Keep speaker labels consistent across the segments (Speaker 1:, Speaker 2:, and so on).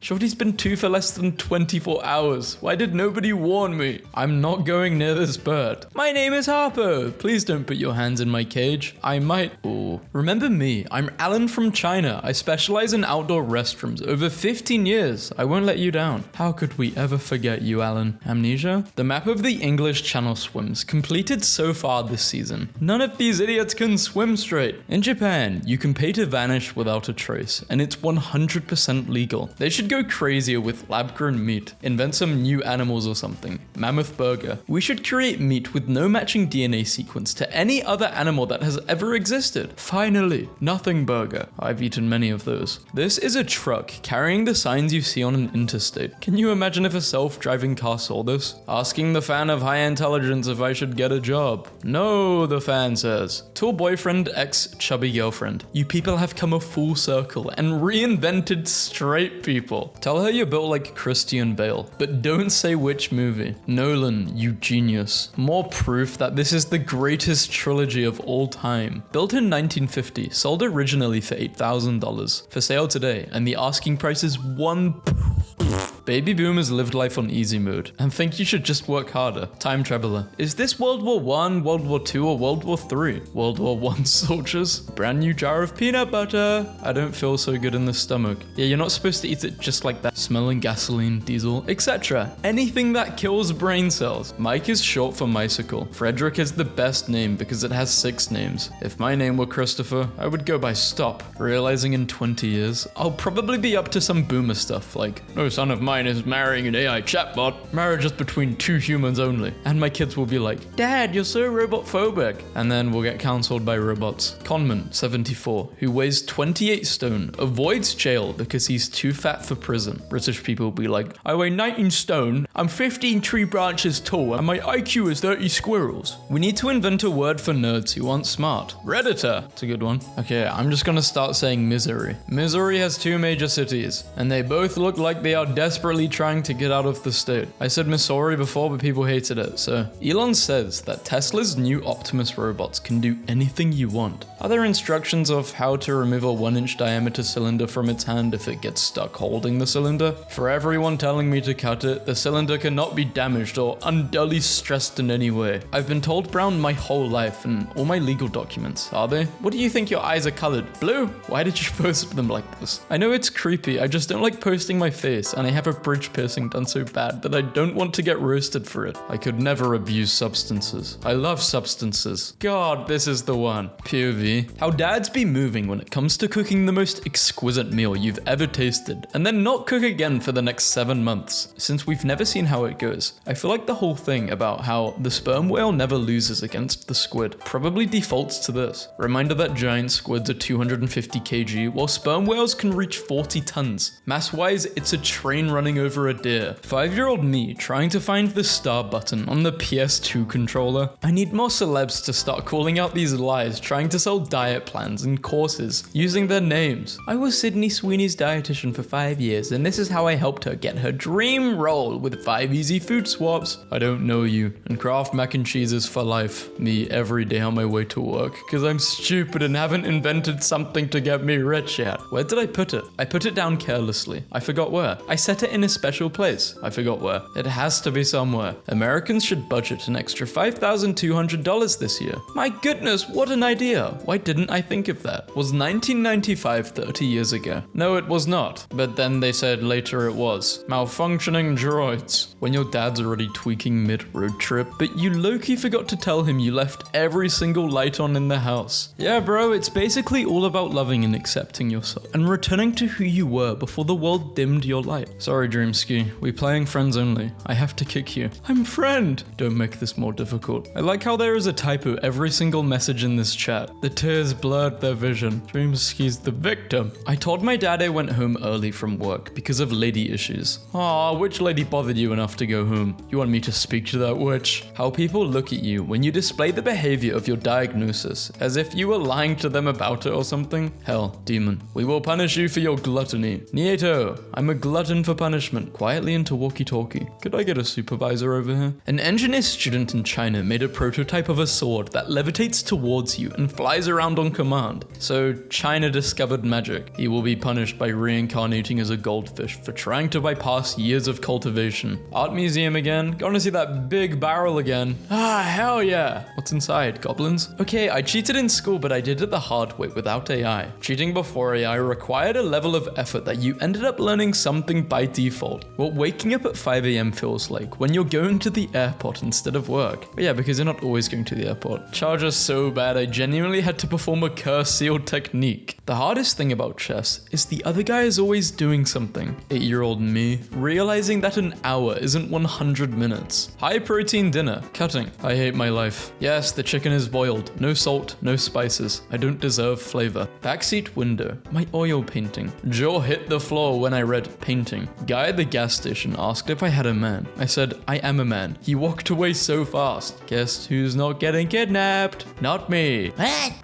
Speaker 1: Shorty's been 2 for less than 24 hours. Why did nobody warn me? I'm not going near this bird. My name is Harpo. Please don't put your hands in my cage. I might. Ooh. Remember me. I'm Alan from China. I specialize in outdoor restrooms. Over 15 years. I won't let you down. How could we ever forget you, Alan? Amnesia? The map of the English Channel swims completed so far this season. None of these idiots can swim straight. In Japan, you can pay to vanish without a trace, and it's 100% legal. They should go crazier with lab-grown meat. Invent some new animals or something. Mammoth burger. We should create meat with no matching DNA sequence to any other animal that has ever existed. Finally, nothing burger. I've eaten many of those. This is a truck carrying the signs you see on an interstate. Can you imagine if a self-driving car saw this? Asking the fan of high intelligence if I should get a job. No, the fan says. Tall boyfriend, ex-chubby girlfriend. You people have come a full circle and reinvented straight people. Tell her you're built like Christian Bale, but don't say which movie. Nolan, you genius. More proof that this is the greatest trilogy of all time. Built in 1950, sold originally for $8,000. For sale today, and the asking price is $1. Baby boomers lived life on easy mode and think you should just work harder. Time traveler. Is this World War I, World War II, or World War III? World War I soldiers? Brand new jar of peanut butter. I don't feel so good in the stomach. Yeah, you're not supposed to eat it just like that. Smelling gasoline, diesel, etc. Anything that kills brain cells. Mike is short for Mycicle. Frederick is the best name because it has 6 names. If my name were Christopher, I would go by Stop. Realizing in 20 years, I'll probably be up to some boomer stuff like, no son of mine is marrying an AI chatbot. Marriage is between 2 humans only. And my kids will be like, Dad, you're so robot-phobic. And then we'll get counseled by robots. Conman, 74, who weighs 28 stone, avoids jail because he's too fat for prison. British people will be like, I weigh 19 stone, I'm 15 tree branches tall, and my IQ is 30 squirrels. We need to invent a word for nerds who aren't smart. Redditor. It's a good one. Okay, I'm just gonna start saying Missouri. Missouri has 2 major cities, and they both look like they are desperately trying to get out of the state. I said Missouri before, but people hated it, so. Elon says that Tesla's new Optimus robots can do anything you want. Are there instructions of how to remove a 1-inch diameter cylinder from its hand if it gets stuck holding the cylinder? For everyone telling me to cut it, the cylinder cannot be damaged or unduly stressed in any way. I've been told brown my whole life and all my legal documents, are they? What do you think your eyes are colored? Blue? Why did you post them like this? I know it's creepy, I just don't like posting my face, and I have a bridge piercing done so bad that I don't want to get roasted for it. I could never abuse substances. I love substances. God, this is the one. POV. How dads be moving when it comes to cooking the most exquisite meal you've ever tasted, and then not cook again for the next 7 months. Since we've never seen how it goes, I feel like the whole thing about how the sperm whale never loses against the squid probably defaults to this. Reminder that giant squids are 250 kg, while sperm whales can reach 40 tons. Mass-wise, it's a train running over a deer. 5-year-old me trying to find the star button on the PS2 controller. I need more celebs to start calling out these lies trying to sell diet plans and courses using their names. I was Sydney Sweeney's dietitian for 5 years, and this is how I helped her get her dream role with 5 easy food swaps. I don't know you, and Kraft mac and cheese is for life. Me every day on my way to work, because I'm stupid and haven't invented something to get me rich yet. Where did I put it? I put it down carelessly. I forgot where. I set it in a special place. I forgot where. It has to be somewhere. Americans should budget an extra $5,200 this year. My goodness, what an idea. Why didn't I think of that? Was 1995 30 years ago? No, it was not. But then they said later it was. Malfunctioning droids. When your dad's already tweaking mid-road trip, but you low-key forgot to tell him you left every single light on in the house. Yeah, bro, it's basically all about loving and accepting yourself and returning to who you were before the world dimmed your light. Sorry, Dreamski. We playing friends only. I have to kick you. I'm friend. Don't make this more difficult. I like how there is a typo every single message in this chat. The tears blurred their vision. Dreamski's the victim. I told my dad I went home early from work because of lady issues. Aw, which lady bothered you enough to go home? You want me to speak to that witch? How people look at you when you display the behavior of your diagnosis, as if you were lying to them about it or something? Hell, demon. We will punish you for your gluttony. Nieto, I'm a glutton for punishment. punishment quietly into walkie-talkie. Could I get a supervisor over here? An engineer student in China made a prototype of a sword that levitates towards you and flies around on command. So China discovered magic. He will be punished by reincarnating as a goldfish for trying to bypass years of cultivation. Art museum again. Gonna see that big barrel again. Ah, hell yeah. What's inside? Goblins? Okay, I cheated in school, but I did it the hard way without AI. Cheating before AI required a level of effort that you ended up learning something by default. What waking up at 5 a.m. feels like when you're going to the airport instead of work. But yeah, because you're not always going to the airport. Charger so bad I genuinely had to perform a curse sealed technique. The hardest thing about chess is the other guy is always doing something. 8-year-old me, realizing that an hour isn't 100 minutes. High protein dinner, cutting. I hate my life. Yes, the chicken is boiled. No salt, no spices. I don't deserve flavor. Backseat window. My oil painting. Jaw hit the floor when I read painting. Guy at the gas station asked if I had a man. I said, I am a man. He walked away so fast. Guess who's not getting kidnapped? Not me.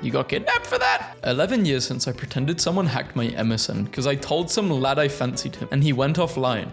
Speaker 1: You got kidnapped for that? 11 years since I pretended someone hacked my MSN because I told some lad I fancied him and he went offline.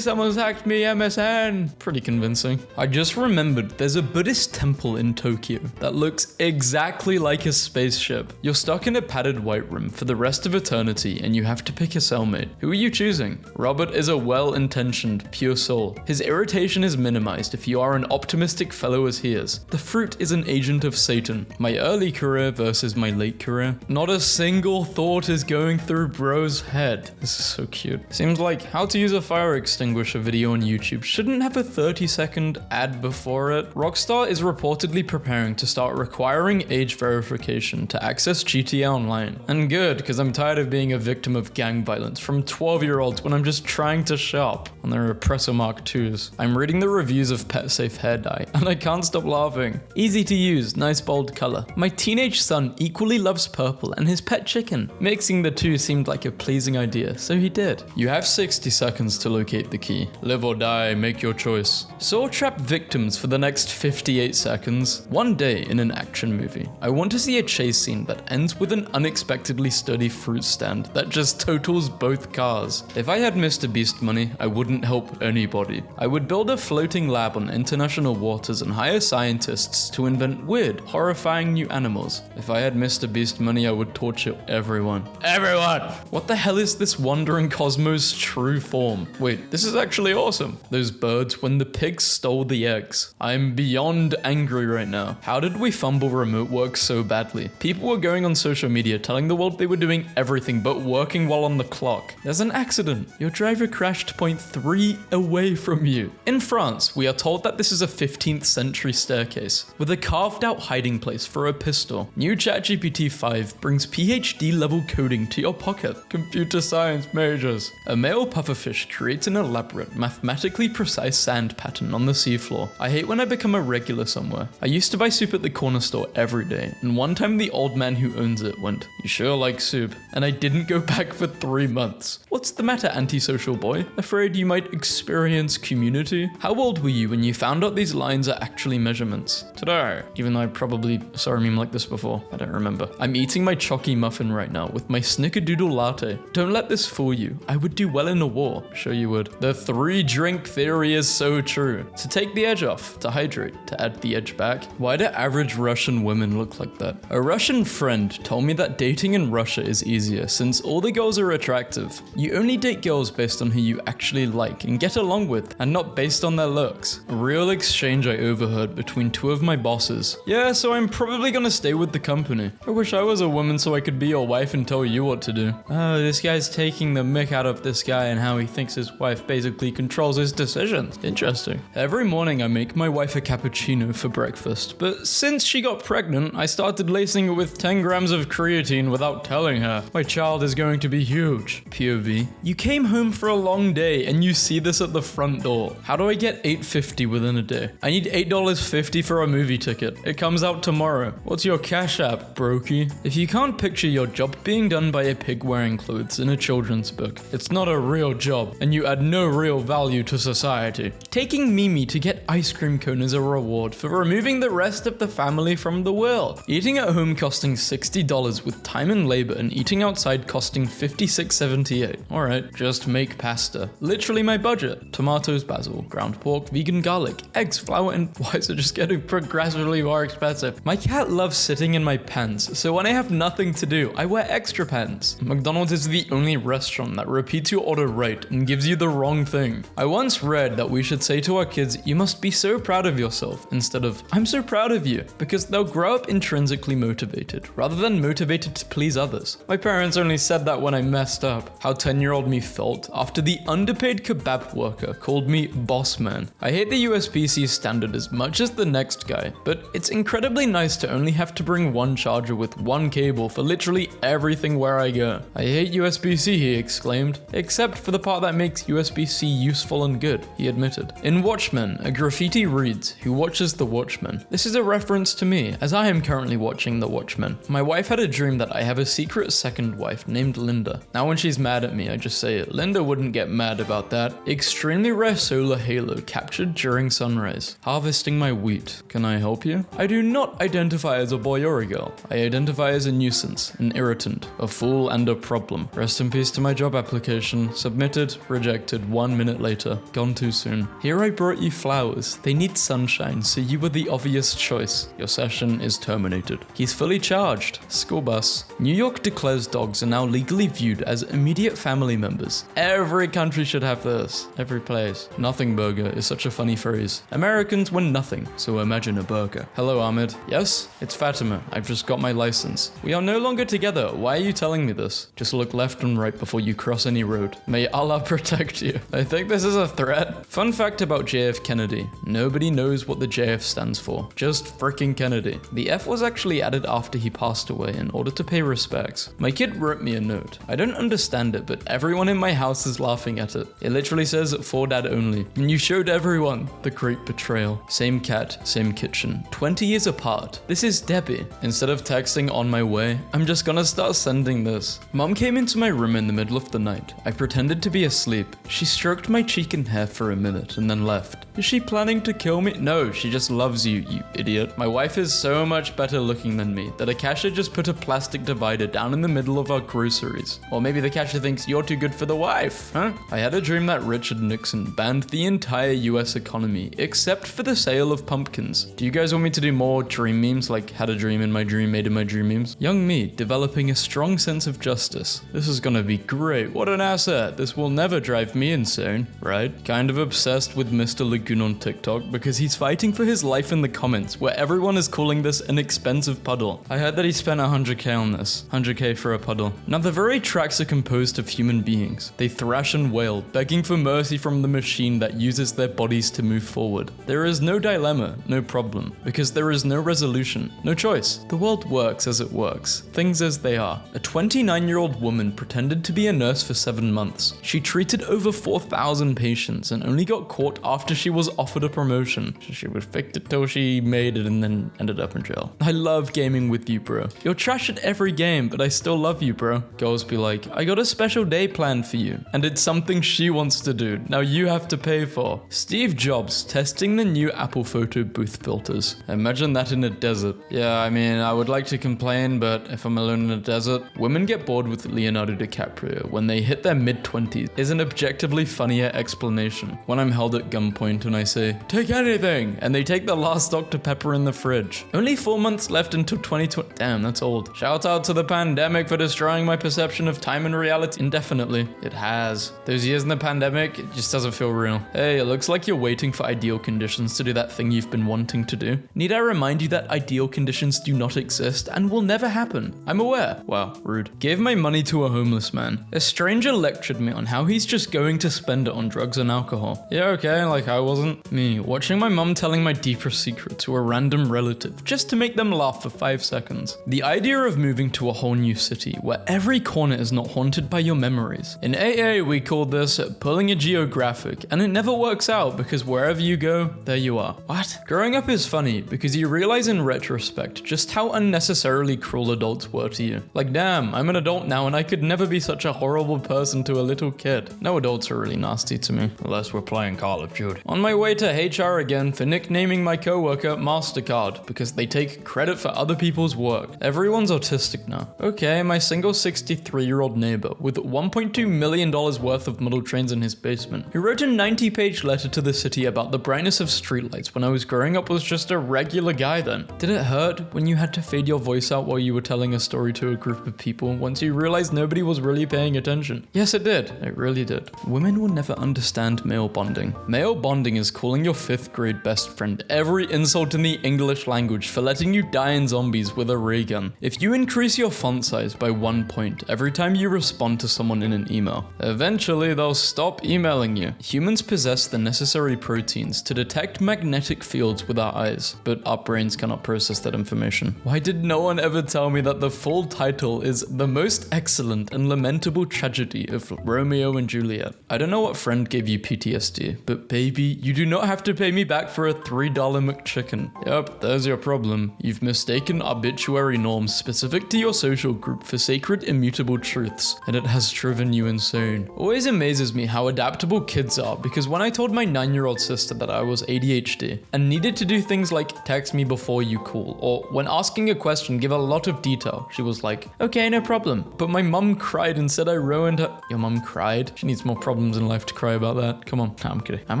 Speaker 1: Someone's hacked me MSN. Pretty convincing. I just remembered there's a Buddhist temple in Tokyo that looks exactly like a spaceship. You're stuck in a padded white room for the rest of eternity and you have to pick a cellmate. Who are you choosing? Robert is a well-intentioned, pure soul. His irritation is minimized if you are an optimistic fellow as he is. The fruit is an agent of Satan. My early career versus my late career. Not a single thought is going through bro's head. This is so cute. Seems like how to use a fire extinguisher video on YouTube shouldn't have a 30-second ad before it. Rockstar is reportedly preparing to start requiring age verification to access GTA Online. And good, because I'm tired of being a victim of gang violence from 12-year-olds when I'm just trying to shop on their Oppressor Mark IIs. I'm reading the reviews of Pet Safe hair dye, and I can't stop laughing. Easy to use, nice bold color. My teenage son equally loves purple and his pet chicken. Mixing the two seemed like a pleasing idea, so he did. You have 60 seconds to locate the key. Live or die, make your choice. Saw trap victims for the next 58 seconds. One day in an action movie, I want to see a chase scene that ends with an unexpectedly sturdy fruit stand that just totals both cars. If I had Mr. Beast money, I wouldn't help anybody. I would build a floating lab on international waters and hire scientists to invent weird, horrifying new animals. If I had Mr. Beast money, I would torture everyone. Everyone! What the hell is this wandering cosmos' true form? Wait, this is actually awesome. Those birds when the pigs stole the eggs. I'm beyond angry right now. How did we fumble remote work so badly? People were going on social media telling the world they were doing everything but working while on the clock. There's an accident. Your driver crashed 0.3 away from you. In France, we are told that this is a 15th century staircase with a carved out hiding place for a pistol. New ChatGPT 5 brings PhD level coding to your pocket. Computer science majors. A male pufferfish creates an elaborate, mathematically precise sand pattern on the seafloor. I hate when I become a regular somewhere. I used to buy soup at the corner store every day, and one time the old man who owns it went, "You sure like soup?" And I didn't go back for 3 months. What's the matter, antisocial boy? Afraid you might experience community? How old were you when you found out these lines are actually measurements? Today. Even though I probably saw a meme like this before. I don't remember. I'm eating my chalky muffin right now with my snickerdoodle latte. Don't let this fool you. I would do well in a war. Sure you would. The 3-drink theory is so true. To take the edge off, to hydrate, to add the edge back. Why do average Russian women look like that? A Russian friend told me that dating in Russia is easier since all the girls are attractive. You only date girls based on who you actually like and get along with, and not based on their looks. A real exchange I overheard between 2 of my bosses. Yeah, so I'm probably gonna stay with the company. I wish I was a woman so I could be your wife and tell you what to do. Oh, this guy's taking the mick out of this guy and how he thinks his wife basically controls his decisions. Interesting. Every morning I make my wife a cappuccino for breakfast, but since she got pregnant, I started lacing it with 10 grams of creatine without telling her. My child is going to be huge. POV. You came home for a long day and you see this at the front door. How do I get $8.50 within a day? I need $8.50 for a movie ticket. It comes out tomorrow. What's your cash app, brokey? If you can't picture picture your job being done by a pig wearing clothes in a children's book. It's not a real job, and you add no real value to society. Taking Mimi to get ice cream cone as a reward for removing the rest of the family from the will. Eating at home costing $60 with time and labor, and eating outside costing $56.78. Alright, just make pasta. Literally my budget. Tomatoes, basil, ground pork, vegan garlic, eggs, flour, and why is it just getting progressively more expensive? My cat loves sitting in my pants, so when I have nothing to do, I wear extra pants. McDonald's is the only restaurant that repeats your order right and gives you the wrong thing. I once read that we should say to our kids, you must be so proud of yourself, instead of, I'm so proud of you, because they'll grow up intrinsically motivated, rather than motivated to please others. My parents only said that when I messed up. How 10-year-old me felt after the underpaid kebab worker called me boss man. I hate the USB-C standard as much as the next guy, but it's incredibly nice to only have to bring one charger with one cable for literally everything where I go. I hate USB-C, he exclaimed, except for the part that makes USB-C useful and good, he admitted. In Watchmen, a graffiti reads, who watches The Watchmen? This is a reference to me, as I am currently watching The Watchmen. My wife had a dream that I have a secret second wife named Linda. Now when she's mad at me, I just say it. Linda wouldn't get mad about that. Extremely rare solar halo captured during sunrise. Harvesting my wheat. Can I help you? I do not identify as a boy or a girl. I identify as a nuisance, an irritant, a fool, and a problem. Rest in peace to my job application. Submitted, rejected, 1 minute later. Gone too soon. Here I brought you flowers. They need sunshine, so you were the obvious choice. Your session is terminated. He's fully charged. School bus. New York declares dogs are now legally viewed as immediate family members. Every country should have this. Every place. Nothing burger is such a funny phrase. Americans win nothing, so imagine a burger. Hello, Ahmed. Yes? It's Fatima. I've just got my license. We are no longer together. Why are you telling me this? Just look left and right before you cross any road. May Allah protect you. I think this is a threat. Fun fact about JF Kennedy. Nobody knows what the JF stands for. Just freaking Kennedy. The F was actually added after he passed away in order to pay respects. My kid wrote me a note. I don't understand it, but everyone in my house is laughing at it. It literally says, for dad only. And you showed everyone. The great betrayal. Same cat, same kitchen. 20 years apart. This is Debbie. Instead of texting on my way, I'm just gonna start sending this. Mom came into my room in the middle of the night. I pretended to be asleep. She stroked my cheek and hair for a minute and then left. Is she planning to kill me? No, she just loves you, you idiot. My wife is so much better looking than me that a cashier just put a plastic divider down in the middle of our groceries. Or maybe the cashier thinks you're too good for the wife, huh? I had a dream that Richard Nixon banned the entire US economy, except for the sale of pumpkins. Do you guys want me to do more dream memes, like had a dream in my dream, made in my dream memes? Young me, developing a strong sense of justice. This is gonna be great. What an asset. This will never drive me insane, right? Kind of obsessed with Mr. Lagoon on TikTok because he's fighting for his life in the comments, where everyone is calling this an expensive puddle. I heard that he spent 100k on this. 100k for a puddle. Now the very tracks are composed of human beings. They thrash and wail, begging for mercy from the machine that uses their bodies to move forward. There is no dilemma, no problem, because there is no resolution, no choice. The world works as it works, things as they are. A 29-year-old woman pretended to be a nurse for 7 months. She treated over 4,000 patients and only got caught after she was offered a promotion. She would fake it till she made it and then ended up in jail. I love gaming with you, bro. You're trash at every game, but I still love you, bro. Girls be like, I got a special day planned for you, and it's something she wants to do. Now you have to pay for. Steve Jobs testing the new Apple photo booth filters. Imagine that in a desert. Yeah, I mean, I would like to complain, but if I'm alone in a desert, women get bored with Leonardo DiCaprio when they hit their mid-20s is an objectively funnier explanation. When I'm held at gunpoint and I say, take anything, and they take the last Dr. Pepper in the fridge. Only 4 months left until 2020. Damn, that's old. Shout out to the pandemic for destroying my perception of time and reality indefinitely. It has. Those years in the pandemic, it just doesn't feel real. Hey, it looks like you're waiting for ideal conditions to do that thing you've been wanting to do. Need I remind you that ideal conditions do not exist and will never happen? I'm aware. Wow, rude. Gave my money to a homeless man. A stranger lectured me on how he's just going to spend it on drugs and alcohol. Yeah, okay, like I wasn't. Me, watching my mum telling my deepest secret to a random relative just to make them laugh for 5 seconds. The idea of moving to a whole new city where every corner is not haunted by your memories. In AA, we call this pulling a geographic, and it never works out because wherever you go, there you are. What? Growing up is funny because you realize in retrospect just how unnecessarily cruel adults were were to you. Like, damn, I'm an adult now and I could never be such a horrible person to a little kid. No adults are really nasty to me, unless we're playing Call of Duty. On my way to HR again for nicknaming my coworker MasterCard because they take credit for other people's work. Everyone's autistic now. Okay, my single 63-year-old neighbor with $1.2 million worth of model trains in his basement, who wrote a 90-page letter to the city about the brightness of streetlights when I was growing up was just a regular guy then. Did it hurt when you had to fade your voice out while you were telling a story to a group of people once you realized nobody was really paying attention? Yes, it did. It really did. Women will never understand male bonding. Male bonding is calling your 5th grade best friend every insult in the English language for letting you die in zombies with a ray gun. If you increase your font size by 1 point every time you respond to someone in an email, eventually they'll stop emailing you. Humans possess the necessary proteins to detect magnetic fields with our eyes, but our brains cannot process that information. Why did no one ever tell me that the full title is The Most Excellent and Lamentable Tragedy of Romeo and Juliet? I don't know what friend gave you PTSD, but baby, you do not have to pay me back for a $3 McChicken. Yep, there's your problem. You've mistaken obituary norms specific to your social group for sacred immutable truths, and it has driven you insane. Always amazes me how adaptable kids are, because when I told my 9-year-old sister that I was ADHD and needed to do things like text me before you call, or when asking a question give a lot of detail, she was like, okay, no problem. But my mum cried and said I ruined her. Your mum cried? She needs more problems in life to cry about that. Come on. No, I'm kidding. Am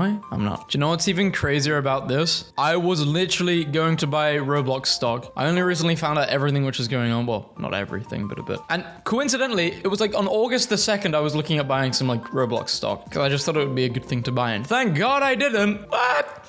Speaker 1: I? I'm not. Do you know what's even crazier about this? I was literally going to buy Roblox stock. I only recently found out everything which is going on. Well, not everything, but a bit. And coincidentally, it was like on August the 2nd, I was looking at buying some like Roblox stock because I just thought it would be a good thing to buy in. Thank God I didn't. What?